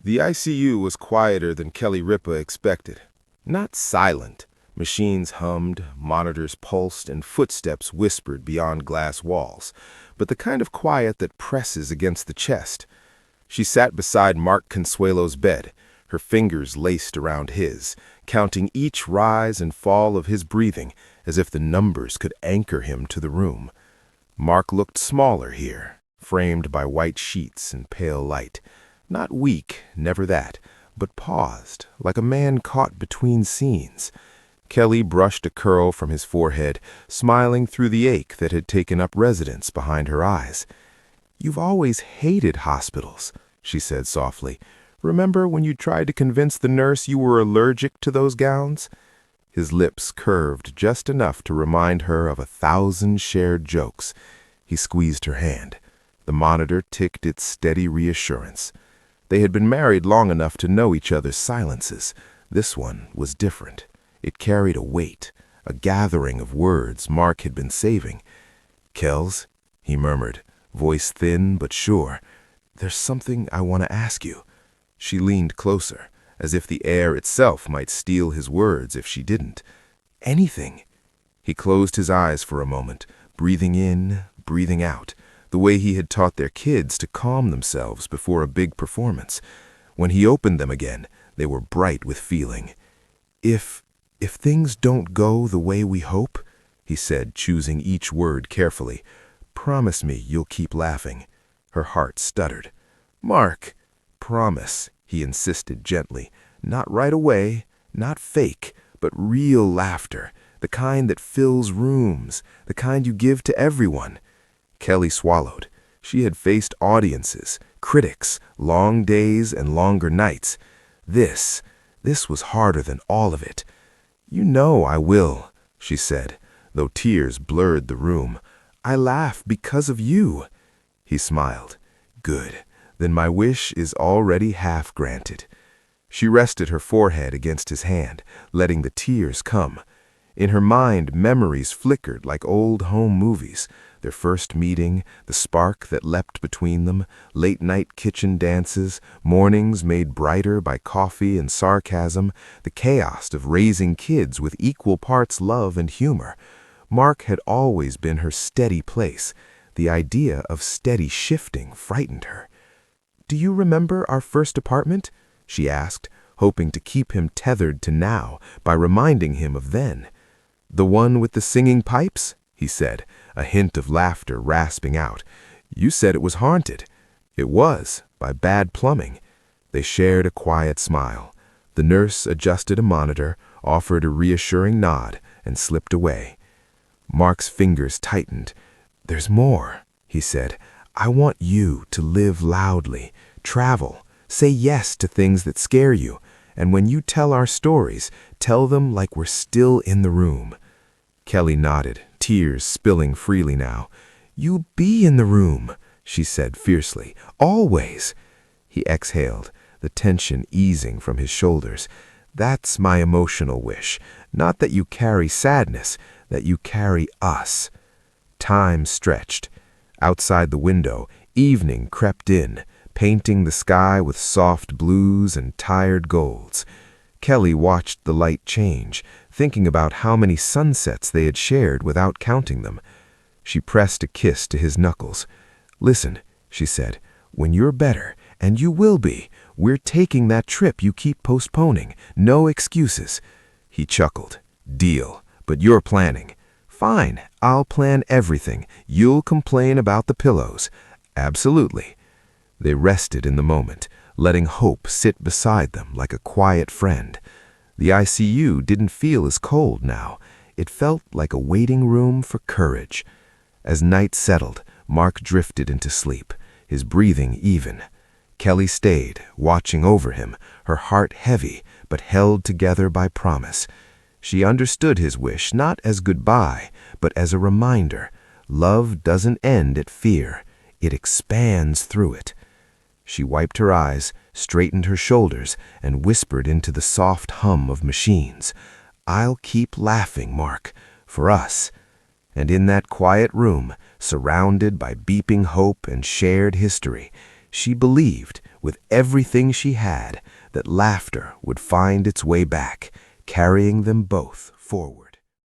The ICU was quieter than Kelly Ripa expected. Not silent. Machines hummed, monitors pulsed, and footsteps whispered beyond glass walls, but the kind of quiet that presses against the chest. She sat beside Mark Consuelos' bed, her fingers laced around his, counting each rise and fall of his breathing as if the numbers could anchor him to the room. Mark looked smaller here, framed by white sheets and pale light. Not weak, never that, but paused, like a man caught between scenes. Kelly brushed a curl from his forehead, smiling through the ache that had taken up residence behind her eyes. "You've always hated hospitals," she said softly. "Remember when you tried to convince the nurse you were allergic to those gowns?" His lips curved just enough to remind her of 1,000 shared jokes. He squeezed her hand. The monitor ticked its steady reassurance. They had been married long enough to know each other's silences. This one was different. It carried a weight, a gathering of words Mark had been saving. "Kells," he murmured, voice thin but sure, "there's something I want to ask you." She leaned closer, as if the air itself might steal his words if she didn't. "Anything." He closed his eyes for a moment, breathing in, breathing out, the way he had taught their kids to calm themselves before a big performance. When he opened them again, they were bright with feeling. If things don't go the way we hope," he said, choosing each word carefully, "promise me you'll keep laughing." Her heart stuttered. "Mark." "Promise," he insisted gently. "Not right away, not fake, but real laughter, the kind that fills rooms, the kind you give to everyone." Kelly swallowed. She had faced audiences, critics, long days and longer nights. This was harder than all of it. "You know I will," she said, though tears blurred the room. "I laugh because of you." He smiled. "Good. Then my wish is already half granted." She rested her forehead against his hand, letting the tears come. In her mind, memories flickered like old home movies. Their first meeting, the spark that leapt between them, late-night kitchen dances, mornings made brighter by coffee and sarcasm, the chaos of raising kids with equal parts love and humor. Mark had always been her steady place. The idea of steady shifting frightened her. "Do you remember our first apartment?" she asked, hoping to keep him tethered to now by reminding him of then. "The one with the singing pipes?" he said, a hint of laughter rasping out. "You said it was haunted." "It was, by bad plumbing." They shared a quiet smile. The nurse adjusted a monitor, offered a reassuring nod, and slipped away. Mark's fingers tightened. "There's more," he said. "I want you to live loudly, travel, say yes to things that scare you, and when you tell our stories, tell them like we're still in the room." Kelly nodded, tears spilling freely now. "You'll be in the room," she said fiercely. "Always." He exhaled, the tension easing from his shoulders. "That's my emotional wish. Not that you carry sadness, that you carry us." Time stretched. Outside the window, evening crept in, painting the sky with soft blues and tired golds. Kelly watched the light change, thinking about how many sunsets they had shared without counting them. She pressed a kiss to his knuckles. "Listen," she said, "when you're better, and you will be, we're taking that trip you keep postponing. No excuses." He chuckled. "Deal, but you're planning." "Fine, I'll plan everything. You'll complain about the pillows." "Absolutely." They rested in the moment, letting hope sit beside them like a quiet friend. The ICU didn't feel as cold now. It felt like a waiting room for courage. As night settled, Mark drifted into sleep, his breathing even. Kelly stayed, watching over him, her heart heavy but held together by promise. She understood his wish not as goodbye, but as a reminder. Love doesn't end at fear. It expands through it. She wiped her eyes, straightened her shoulders, and whispered into the soft hum of machines. "I'll keep laughing, Mark, for us." And in that quiet room, surrounded by beeping hope and shared history, She believed, with everything she had, that laughter would find its way back, carrying them both forward.